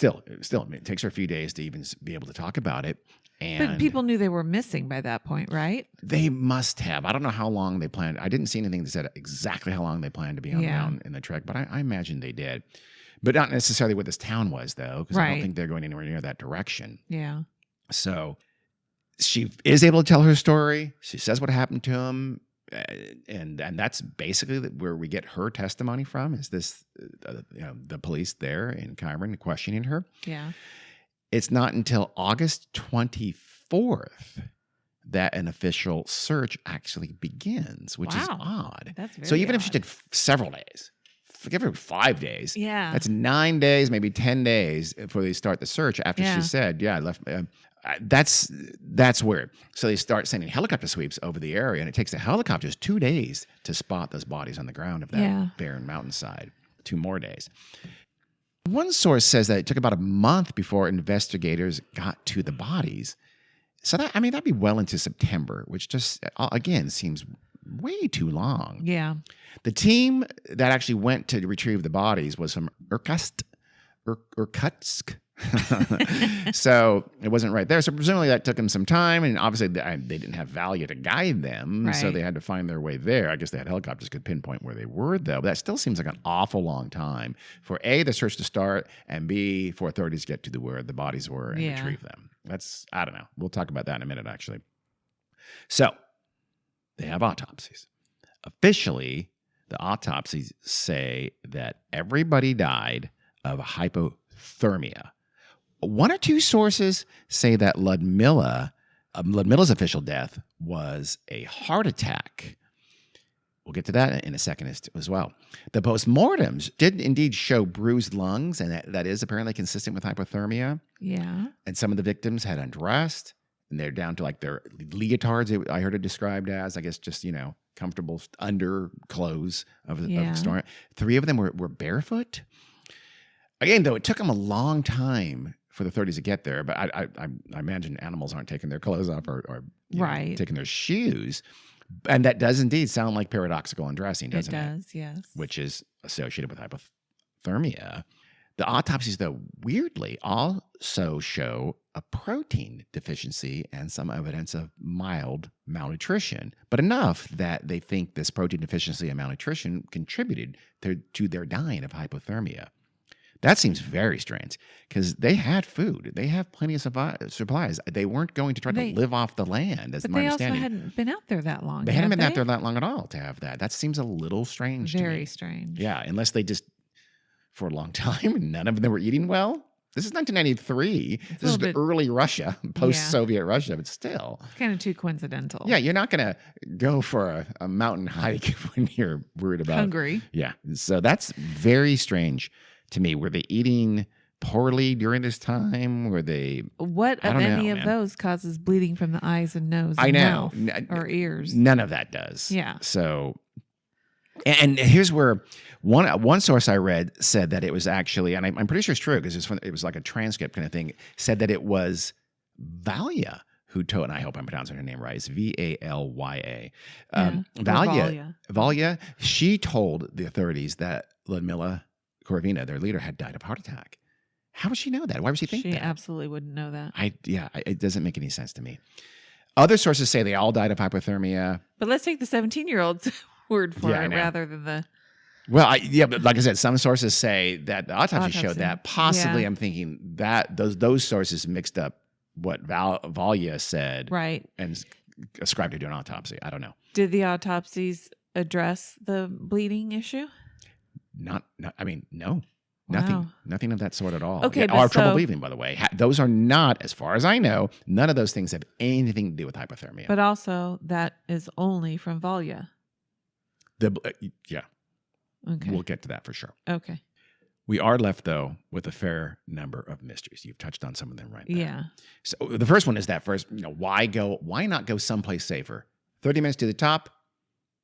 takes her a few days to even be able to talk about it. And But people knew they were missing by that point, right? they must have. I don't know how long they planned. I didn't see anything that said exactly how long they planned to be on the mountain in the trek, but I imagine they did. But not necessarily what this town was, though, because I don't think they're going anywhere near that direction. Yeah. So she is able to tell her story. She says what happened to him. And that's basically where we get her testimony from, is this the police there in Chiron questioning her. Yeah. It's not until August 24th that an official search actually begins, which is odd. That's very so even if she odd. did several days, give her 5 days. Yeah. That's 9 days, maybe 10 days before they start the search after she said, I left. That's weird. So they start sending helicopter sweeps over the area, and it takes the helicopters 2 days to spot those bodies on the ground of that barren mountainside. 2 more days. One source says that it took about a month before investigators got to the bodies. So that'd be well into September, which just, again, seems way too long. Yeah. The team that actually went to retrieve the bodies was from Irkutsk. So it wasn't right there. So presumably that took them some time, and obviously they didn't have Valia to guide them, so they had to find their way there. I guess they had helicopters could pinpoint where they were, though. But that still seems like an awful long time for A, the search to start, and B, for authorities to get to where the bodies were and retrieve them. I don't know. We'll talk about that in a minute, actually. So they have autopsies. Officially, the autopsies say that everybody died of hypothermia. 1 or 2 sources say that Ludmilla's official death was a heart attack. We'll get to that in a second as well. The postmortems did indeed show bruised lungs, and that is apparently consistent with hypothermia. Yeah. And some of the victims had undressed, and they're down to like their leotards, I heard it described as, I guess, just, comfortable underclothes of storm. 3 of them were barefoot. Again, though, it took them a long time for the 30s to get there, but I imagine animals aren't taking their clothes off or taking their shoes. And that does indeed sound like paradoxical undressing, doesn't it? It does, yes. Which is associated with hypothermia. The autopsies, though, weirdly also show a protein deficiency and some evidence of mild malnutrition, but enough that they think this protein deficiency and malnutrition contributed to their dying of hypothermia. That seems very strange because they had food. They have plenty of supplies. They weren't going to try to live off the land, as my understanding. But they also hadn't been out there that long. They hadn't been out there that long at all to have that. That seems a little strange to me. Very strange. Yeah, unless they just, for a long time, none of them were eating well. This is 1993. This is the early Russia, post-Soviet Russia, but still. It's kind of too coincidental. Yeah, you're not going to go for a mountain hike when you're worried about... Hungry. Yeah, so that's very strange to me. Were they eating poorly during this time? Were they... What of any of those causes bleeding from the eyes and nose and mouth or ears? None of that does. Yeah. So... And here's where one source I read said that it was actually, and I'm pretty sure it's true because it was like a transcript kind of thing, said that it was Valia who told, and I hope I'm pronouncing her name right, it's Valya. Valia, she told the authorities that Ludmilla Korovina, their leader, had died of heart attack. How would she know that? Why would she think that? She absolutely wouldn't know that. It doesn't make any sense to me. Other sources say they all died of hypothermia. But let's take the 17-year-old's word for it rather than the... Well, but like I said, some sources say that the autopsy showed that. Possibly, I'm thinking that those sources mixed up what Valya said, right, and ascribed her to an autopsy. I don't know. Did the autopsies address the bleeding issue? No. Nothing of that sort at all. Okay, Yeah, but or trouble so- breathing, by the way. Those are not, as far as I know, none of those things have anything to do with hypothermia. But also, that is only from Valya. Yeah, Okay. we'll get to that for sure. Okay. We are left, though, with a fair number of mysteries. You've touched on some of them right there. Yeah. So the first one is that first, why not go someplace safer? 30 minutes to the top,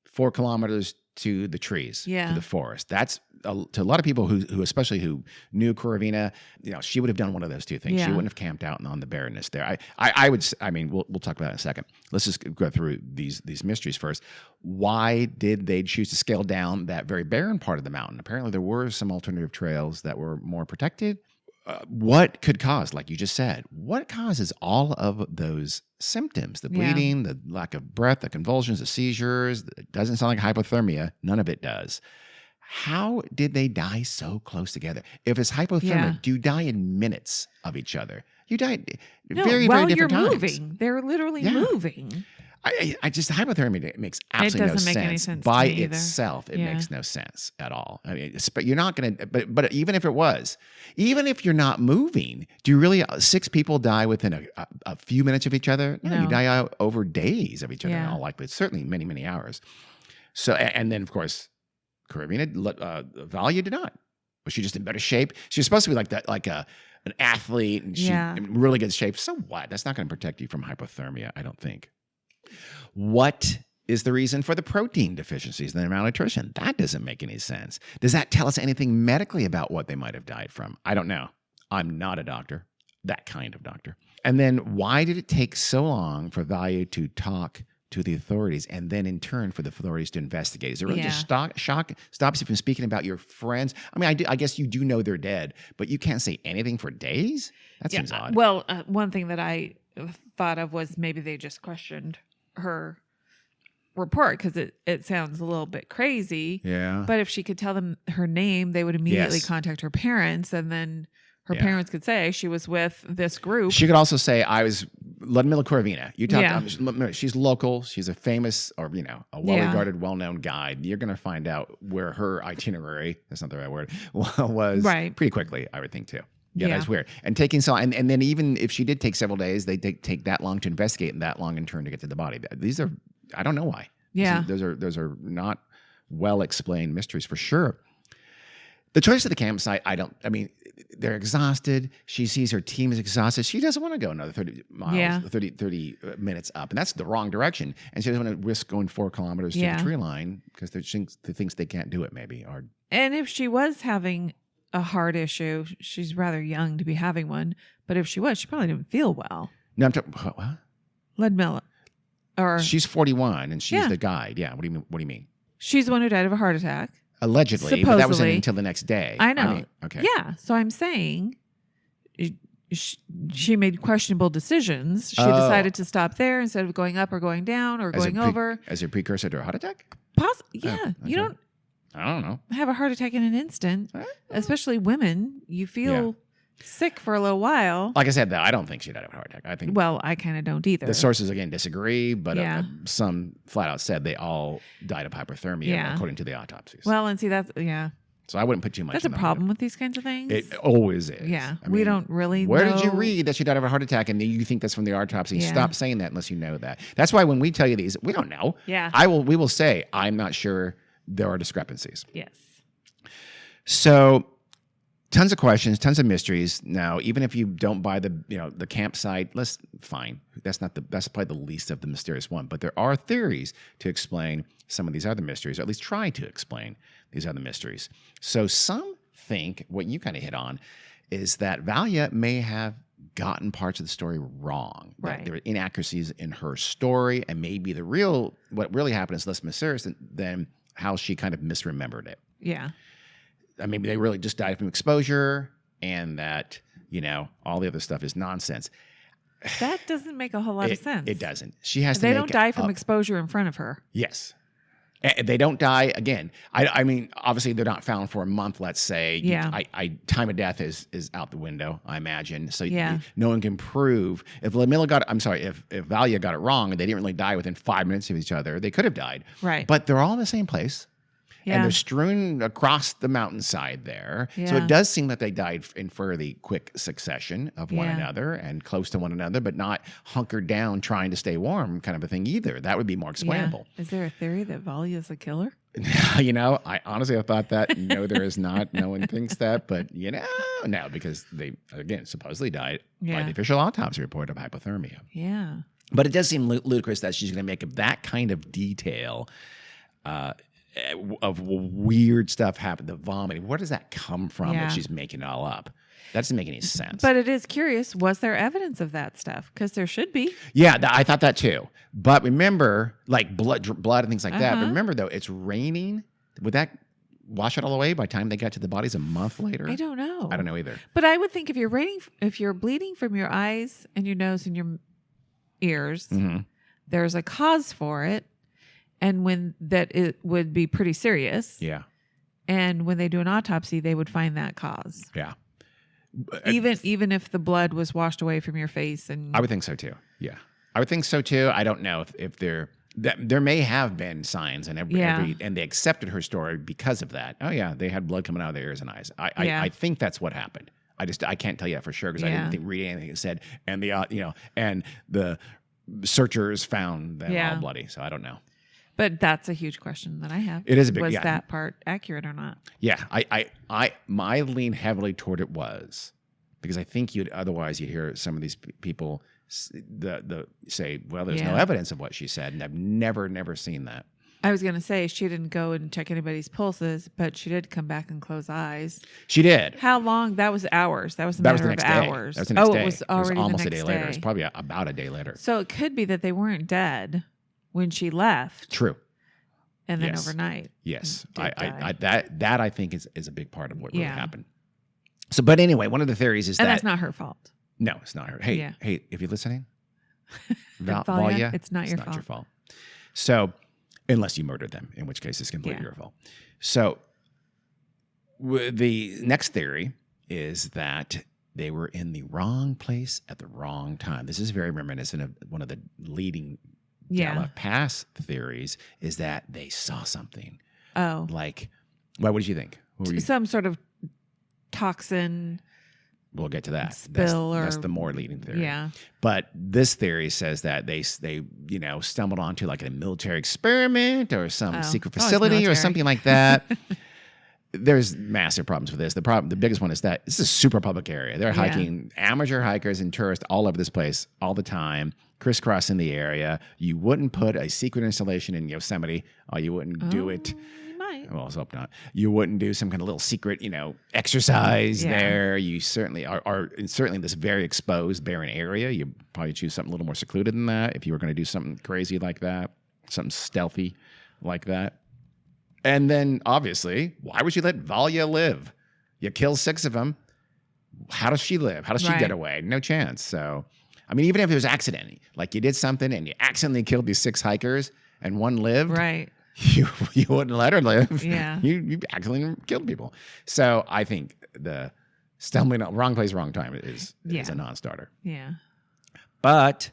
4 kilometers to the trees, Yeah. to the forest. That's to a lot of people who especially who knew Korovina, she would have done one of those two things. She Yeah. wouldn't have camped out on the barrenness there. I would, we'll talk about it in a second. Let's just go through these mysteries first. Why did they choose to scale down that very barren part of the mountain? Apparently there were some alternative trails that were more protected. What could cause, like you just said, what causes all of those symptoms? The bleeding, the lack of breath, the convulsions, the seizures. It doesn't sound like hypothermia. None of it does. How did they die so close together? If it's hypothermia, do you die in minutes of each other? You die very, while very different you're times. moving. They're literally Yeah. moving. I just hypothermia makes absolutely no doesn't make sense. any sense By to me either. itself. It Yeah. makes no sense at all. I mean, but you're not going to. But even if it was, even if you're not moving, do you really 6 people die within a few minutes of each other? No, you No. die out over days of each other in Yeah. all likelihood. Certainly many, many hours. So and then of course, Korovina, Valya did not. Was she just in better shape? She was supposed to be like that, like an athlete, and she in really good shape. So what? That's not going to protect you from hypothermia, I don't think. What is the reason for the protein deficiencies and the malnutrition? That doesn't make any sense. Does that tell us anything medically about what they might have died from? I don't know. I'm not a doctor, that kind of doctor. And then why did it take so long for Valya to talk to the authorities and then in turn for the authorities to investigate? Is it really just stops you from speaking about your friends? I mean, I guess you do know they're dead, but you can't say anything for days? That seems odd. Well, one thing that I thought of was maybe they just questioned her report because it sounds a little bit crazy. Yeah. But if she could tell them her name, they would immediately contact her parents, and then her parents could say she was with this group. She could also say, I was Ludmila Korovina. You talk. Yeah. She's local. She's a famous, or a well-regarded, well-known guide. You're going to find out where her itinerary, that's not the right word, was pretty quickly, I would think, too. Yeah, that's weird. And taking and then even if she did take several days, they take that long to investigate and that long in turn to get to the body. These are, I don't know why. Yeah. Those are not well-explained mysteries for sure. The choice of the campsite, they're exhausted. She sees her team is exhausted. She doesn't want to go another 30 miles, 30 minutes up. And that's the wrong direction. And she doesn't want to risk going 4 kilometers to the tree line because she thinks they can't do it maybe. And if she was having a heart issue, she's rather young to be having one. But if she was, she probably didn't feel well. No, I'm talking, what? Ludmilla. She's 41 and she's the guide. Yeah. What do you mean? She's the one who died of a heart attack. Allegedly, but that wasn't until the next day. I know. Okay. Yeah. So I'm saying she made questionable decisions. She decided to stop there instead of going up or going down or going over. As a precursor to a heart attack? Yeah. Okay. You don't I don't know. have a heart attack in an instant, especially women. You feel sick for a little while. Like I said, though, I don't think she died of a heart attack. I think. Well, I kind of don't either. The sources, again, disagree, but some flat out said they all died of hypothermia according to the autopsies. Well, and see, that's, So I wouldn't put too much That's a problem with these kinds of things. It always is. Yeah. We don't really Where know. did you read that she died of a heart attack and you think that's from the autopsy? Stop saying that unless you know that. That's why when we tell you these, we don't know. Yeah. We will say, I'm not sure. There are discrepancies. Yes. So tons of questions, tons of mysteries. Now, even if you don't buy the campsite, fine. That's probably the least of the mysterious one. But there are theories to explain some of these other mysteries, or at least try to explain these other mysteries. So some think what you kind of hit on is that Valya may have gotten parts of the story wrong. Right. There were inaccuracies in her story, and maybe what really happened is less mysterious than how she kind of misremembered it. Yeah. Maybe they really just died from exposure and that, all the other stuff is nonsense. That doesn't make a whole lot of sense. It doesn't. She has to They don't die from exposure in front of her. Yes. They don't die again. I mean, obviously they're not found for a month, let's say. Yeah. Time of death is out the window, I imagine. So Yeah. no one can prove if Valya got it wrong and they didn't really die within 5 minutes of each other, they could have died. Right. But they're all in the same place. Yeah. And they're strewn across the mountainside there. So Yeah. it does seem that they died in fairly quick succession of one Yeah. another and close to one another, but not hunkered down trying to stay warm kind of a thing either. That would be more explainable. Is there a theory that Valya is a killer? I honestly have thought that. No, there is not. No one thinks that, but no, because they, again, supposedly died by the official autopsy report of hypothermia. Yeah. But it does seem ludicrous that she's going to make up that kind of detail of weird stuff happen, the vomiting. Where does that come from that she's making it all up? That doesn't make any sense. But it is curious. Was there evidence of that stuff? Because there should be. Yeah, I thought that too. But remember, like blood and things like that. But remember, though, it's raining. Would that wash it all away by the time they got to the bodies a month later? I don't know. I don't know either. But I would think if you're bleeding from your eyes and your nose and your ears, there's a cause for it. And when that it would be pretty serious. Yeah. And when they do an autopsy, they would find that cause. Yeah. Even if the blood was washed away from your face, and I would think so too. Yeah, I would think so too. I don't know if there may have been signs, and and they accepted her story because of that. Oh yeah, they had blood coming out of their ears and eyes. I think that's what happened. I can't tell you that for sure because I didn't read anything that said and the searchers found them all bloody. So I don't know. But that's a huge question that I have. It is a big. Was that part accurate or not? Yeah, my lean heavily toward it was because I think you'd hear some of these people say, well, there's no evidence of what she said, and I've never seen that. I was going to say she didn't go and check anybody's pulses, but she did come back and close eyes. She did. How long? That was hours. That was a matter of hours. That was the next day. It was already almost the a day next later. day. It's probably about a day later. So it could be that they weren't dead when she left. True. And then overnight. Yes. That I think is a big part of what really happened. So, but anyway, one of the theories is that's not her fault. No, it's not her. Hey, if you're listening, Valya, it's not your fault. So, unless you murdered them, in which case it's completely your fault. So, the next theory is that they were in the wrong place at the wrong time. This is very reminiscent of one of the leading Dyatlov Pass theories is that they saw something. Oh. Like, what did you think? Some sort of toxin. We'll get to that. Spill that's the more leading theory. Yeah. But this theory says that they stumbled onto like a military experiment or some secret facility or something like that. There's massive problems with this. The biggest one is that this is a super public area. They're hiking, amateur hikers and tourists all over this place all the time, crisscrossing the area. You wouldn't put a secret installation in Yosemite, or you wouldn't do it. You might. Well, let's hope not. You wouldn't do some kind of little secret, exercise there. You certainly are certainly in this very exposed, barren area. You probably choose something a little more secluded than that if you were going to do something crazy like that, something stealthy like that. And then, obviously, why would you let Valya live? You kill 6 of them. How does she live? How does she get away? No chance. So, I mean, even if it was accidentally, like you did something and you accidentally killed these 6 hikers and one lived, right? You wouldn't let her live. Yeah. You accidentally killed people. So, I think the stumbling wrong place, wrong time is a non-starter. Yeah. But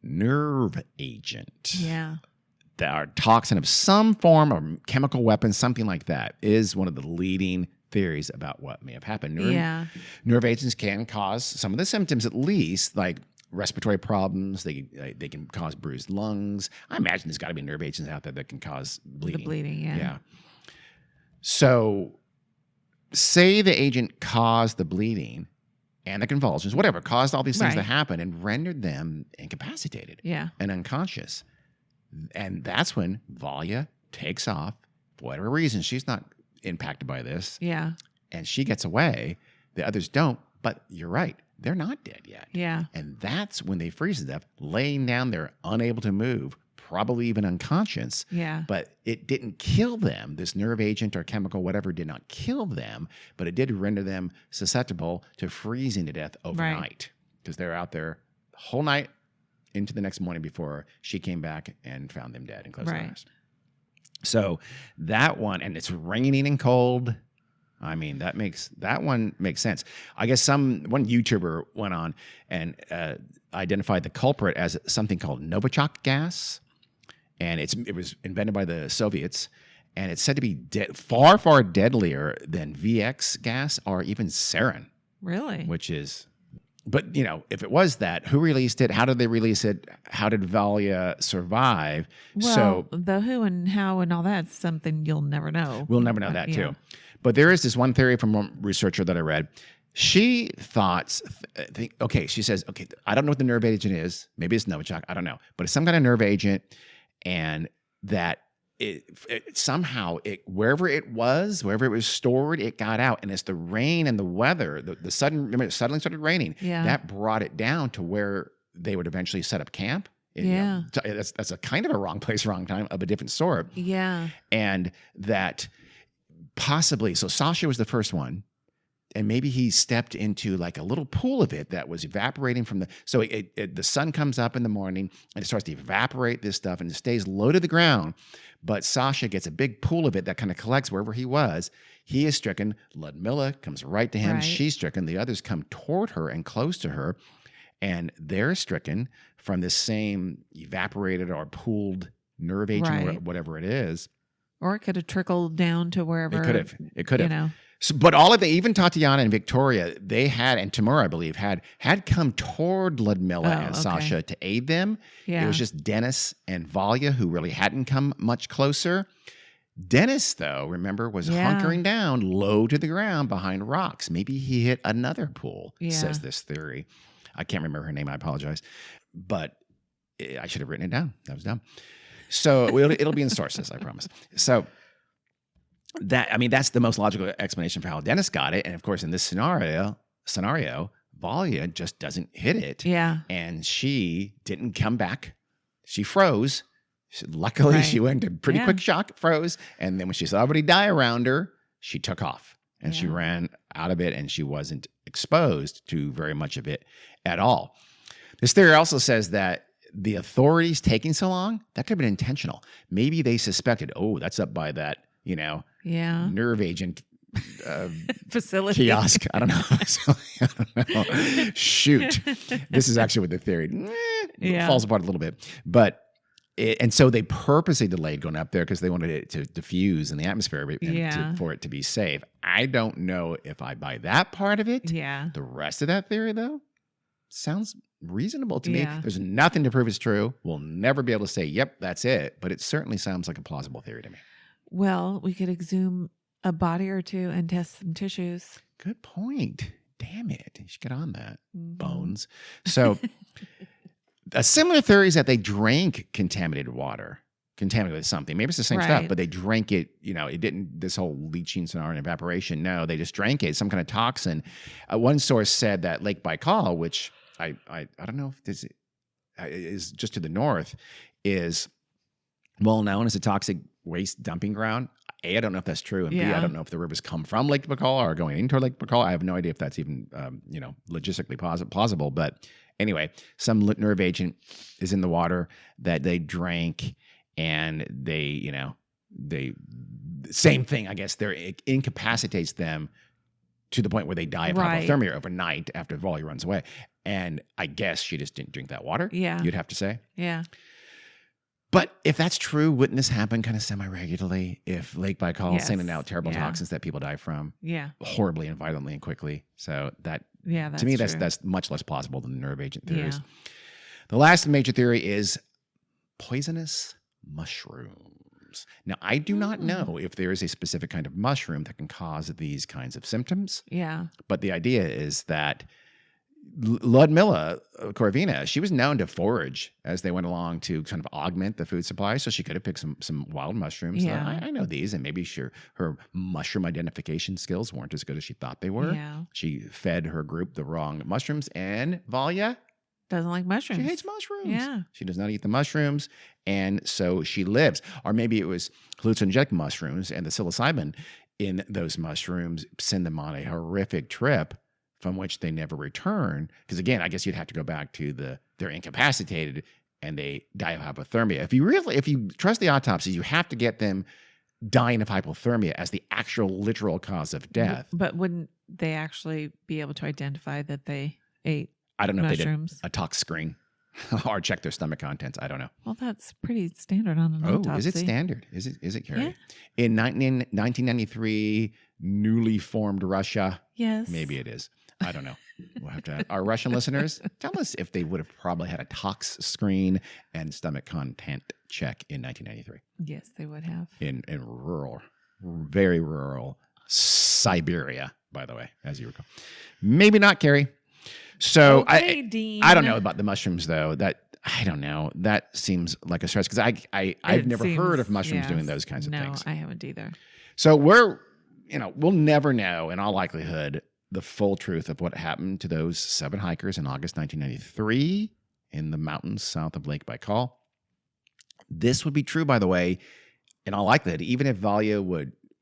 nerve agent. Yeah. That toxin of some form or chemical weapon, something like that, is one of the leading theories about what may have happened. Nerve agents can cause some of the symptoms, at least, like respiratory problems. They can cause bruised lungs. I imagine there's got to be nerve agents out there that can cause bleeding. The bleeding, yeah. So, say the agent caused the bleeding and the convulsions, whatever, caused all these things to happen and rendered them incapacitated and unconscious. And that's when Valya takes off for whatever reason. She's not impacted by this. Yeah. And she gets away. The others don't. But you're right. They're not dead yet. Yeah. And that's when they freeze to death, laying down there, unable to move, probably even unconscious. Yeah. But it didn't kill them. This nerve agent or chemical, whatever, did not kill them. But it did render them susceptible to freezing to death overnight. Because they're out there the whole night into the next morning before she came back and found them dead and closed their eyes. So that one, and it's raining and cold. I mean, that one makes sense. I guess one YouTuber went on and identified the culprit as something called Novichok gas, and it was invented by the Soviets, and it's said to be far, far deadlier than VX gas or even sarin, Really? which is. But, if it was that, who released it? How did they release it? How did Valia survive? Well, the who and how and all that's something you'll never know. We'll never know that too. But there is this one theory from one researcher that I read. She thought, she says, I don't know what the nerve agent is. Maybe it's Novichok. I don't know. But it's some kind of nerve agent, and that it somehow, wherever it was stored, it got out. And it's the rain and the weather, the suddenly it started raining. Yeah. That brought it down to where they would eventually set up camp. Yeah. That's a kind of a wrong place, wrong time of a different sort. Yeah. And that possibly, so Sasha was the first one. And maybe he stepped into like a little pool of it that was evaporating from so the sun comes up in the morning and it starts to evaporate this stuff and it stays low to the ground. But Sasha gets a big pool of it that kind of collects wherever he was. He is stricken. Ludmilla comes right to him. Right. She's stricken. The others come toward her and close to her. And they're stricken from this same evaporated or pooled nerve agent or whatever it is. Or it could have trickled down to wherever. It could have. So, but all of even Tatiana and Victoria, they had, and Timur, I believe, had come toward Ludmilla and Sasha to aid them. Yeah. It was just Dennis and Valia who really hadn't come much closer. Dennis, though, remember, was hunkering down low to the ground behind rocks. Maybe he hit another pool, says this theory. I can't remember her name. I apologize. But I should have written it down. That was dumb. So it'll be in sources, I promise. So that's the most logical explanation for how Dennis got it. And of course, in this scenario, Valia just doesn't hit it. Yeah. And she didn't come back. She froze. Luckily, she went into pretty quick shock, froze. And then when she saw everybody die around her, she took off and she ran out of it, and she wasn't exposed to very much of it at all. This theory also says that the authorities taking so long, that could have been intentional. Maybe they suspected, that's up by that, nerve agent facility kiosk. I don't know. Shoot. This is actually what the theory falls apart a little bit. But and so they purposely delayed going up there because they wanted it to diffuse in the atmosphere for it to be safe. I don't know if I buy that part of it. Yeah. The rest of that theory, though, sounds reasonable to me. There's nothing to prove it's true. We'll never be able to say, yep, that's it. But it certainly sounds like a plausible theory to me. Well, we could exhume a body or two and test some tissues. Good point. Damn it. You should get on that. Bones. So a similar theory is that they drank contaminated water, contaminated with something. Maybe it's the same stuff, but they drank it. It didn't, this whole leaching scenario and evaporation. No, they just drank it, some kind of toxin. One source said that Lake Baikal, which I don't know if this is just to the north, is well known as a toxic waste dumping ground. A, I don't know if that's true. And B, I don't know if the rivers come from Lake Baikal or going into Lake Baikal. I have no idea if that's even, logistically plausible. But anyway, some nerve agent is in the water that they drank, and they same thing, I guess. It incapacitates them to the point where they die of hypothermia overnight after Valia runs away. And I guess she just didn't drink that water. Yeah. You'd have to say. Yeah. But if that's true, wouldn't this happen kind of semi-regularly if Lake Baikal sending out terrible toxins that people die from horribly and violently and quickly? So that, to me, that's much less plausible than the nerve agent theories. Yeah. The last major theory is poisonous mushrooms. Now, I do not know if there is a specific kind of mushroom that can cause these kinds of symptoms. Yeah. But the idea is that Ludmilla Korovina, she was known to forage as they went along to kind of augment the food supply. So she could have picked some wild mushrooms. Yeah. I know these, and maybe her mushroom identification skills weren't as good as she thought they were. Yeah. She fed her group the wrong mushrooms, and Valia doesn't like mushrooms. She hates mushrooms. Yeah. She does not eat the mushrooms, and so she lives. Or maybe it was hallucinogenic mushrooms, and the psilocybin in those mushrooms send them on a horrific trip from which they never return. Because again, I guess you'd have to go back to they're incapacitated and they die of hypothermia. If you trust the autopsies, you have to get them dying of hypothermia as the actual literal cause of death. But wouldn't they actually be able to identify that they ate I don't know mushrooms? If they did a tox screen. or check their stomach contents. I don't know. Well, that's pretty standard on an autopsy. Is it standard? Is it, Carrie? Yeah. In 1993, newly formed Russia. Yes. Maybe it is. I don't know. We'll have to. Our Russian listeners, tell us if they would have probably had a tox screen and stomach content check in 1993 Yes, they would have. in rural, very rural Siberia. By the way, as you recall, maybe not, Carrie. So Okay, Dean. I don't know about the mushrooms though. I don't know. That seems like a stretch because I've never heard of mushrooms doing those kinds of things. No, I haven't either. So we'll never know in all likelihood the full truth of what happened to those 7 hikers in August 1993 in the mountains south of Lake Baikal. This would be true, by the way, in all likelihood, even if Valia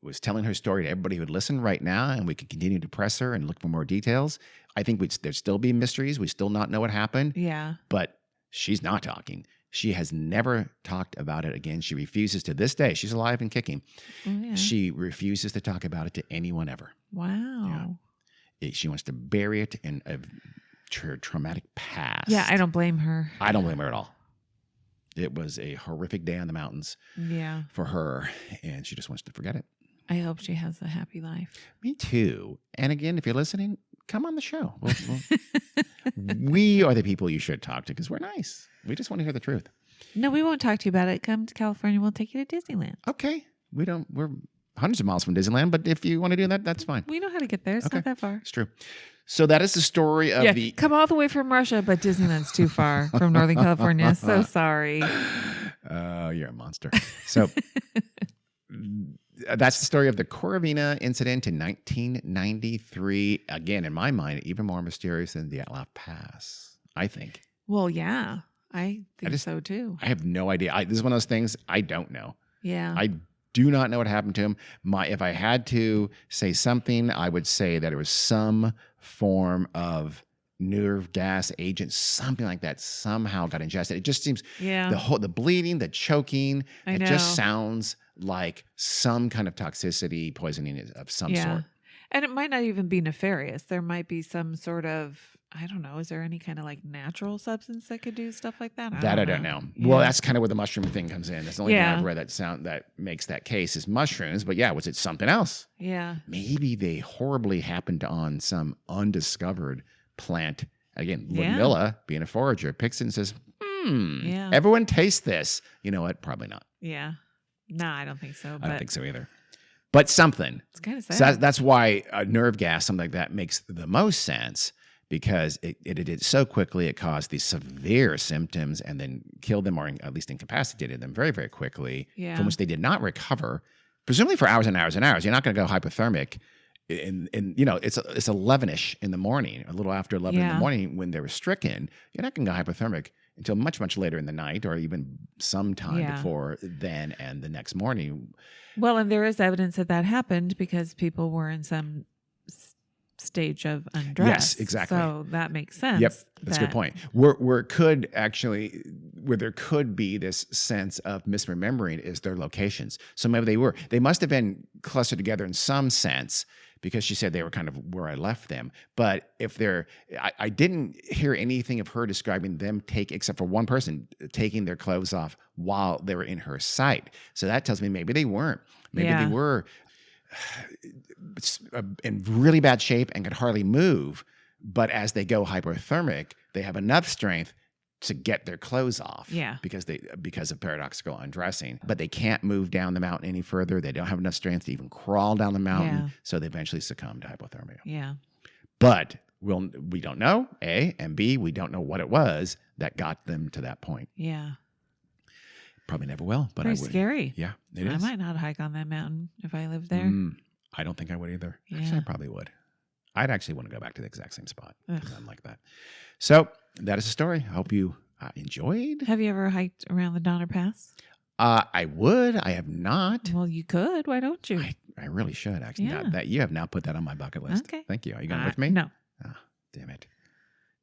was telling her story to everybody who would listen right now, and we could continue to press her and look for more details. I think there'd still be mysteries. We still not know what happened. Yeah. But she's not talking. She has never talked about it again. She refuses to this day. She's alive and kicking. Oh, yeah. She refuses to talk about it to anyone ever. Wow. She wants to bury it in a traumatic past. Yeah, I don't blame her. I don't blame her at all. It was a horrific day on the mountains for her, and she just wants to forget it. I hope she has a happy life. Me too. And again, if you're listening, come on the show. We are the people you should talk to because we're nice. We just want to hear the truth. No, we won't talk to you about it. Come to California. We'll take you to Disneyland. Okay. We're hundreds of miles from Disneyland, but if you want to do that, that's fine. We know how to get there. It's not that far. It's true. So that is the story of the... Come all the way from Russia, but Disneyland's too far from Northern California. So sorry. You're a monster. So that's the story of the Korovina incident in 1993. Again, in my mind, even more mysterious than the Dyatlov Pass, I think. Well, yeah. I think so too. I have no idea. This is one of those things I don't know. Yeah. I do not know what happened to him. If I had to say something, I would say that it was some form of nerve gas agent, something like that, somehow got ingested. It just seems the bleeding, the choking, it just sounds like some kind of toxicity, poisoning of some sort. And it might not even be nefarious. There might be some sort of, I don't know, is there any kind of like natural substance that could do stuff like that? I don't know. Yeah. Well, that's kind of where the mushroom thing comes in. That's the only thing I've read that makes that case is mushrooms. But yeah, was it something else? Yeah. Maybe they horribly happened on some undiscovered plant. Again, Ludmilla, being a forager, picks it and says, everyone taste this. You know what? Probably not. Yeah. No, I don't think so. I don't think so either. But something. It's kind of sad. So that's why a nerve gas, something like that, makes the most sense because it did so quickly. It caused these severe symptoms and then killed them or at least incapacitated them very, very quickly, from which they did not recover, presumably for hours and hours and hours. You're not going to go hypothermic. It's 11ish in the morning, a little after 11 in the morning when they were stricken. You're not going to go hypothermic until much, much later in the night or even sometime before then and the next morning. Well, and there is evidence that happened because people were in some stage of undress. Yes, exactly. So that makes sense. Yep, that's a good point. Where there could be this sense of misremembering is their locations. So maybe they must have been clustered together in some sense because she said they were kind of where I left them. But if I didn't hear anything of her describing them except for one person taking their clothes off while they were in her sight. So that tells me maybe they weren't. Maybe they were in really bad shape and could hardly move. But as they go hypothermic, they have enough strength to get their clothes off. Yeah. Because of paradoxical undressing. But they can't move down the mountain any further. They don't have enough strength to even crawl down the mountain. Yeah. So they eventually succumb to hypothermia. Yeah. But we don't know, A, and B, we don't know what it was that got them to that point. Yeah. Probably never will, but Pretty I would. Scary. Yeah, it is. I might not hike on that mountain if I lived there. I don't think I would either. Yeah. Actually, I probably would. I'd actually want to go back to the exact same spot because I'm like that. So that is the story. I hope you enjoyed. Have you ever hiked around the Donner Pass? I would. I have not. Well, you could. Why don't you? I really should, actually. Yeah. Now that you have now put that on my bucket list. Okay. Thank you. Are you going with me? No. Oh, damn it.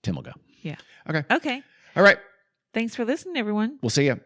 Tim will go. Yeah. Okay. Okay. All right. Thanks for listening, everyone. We'll see you.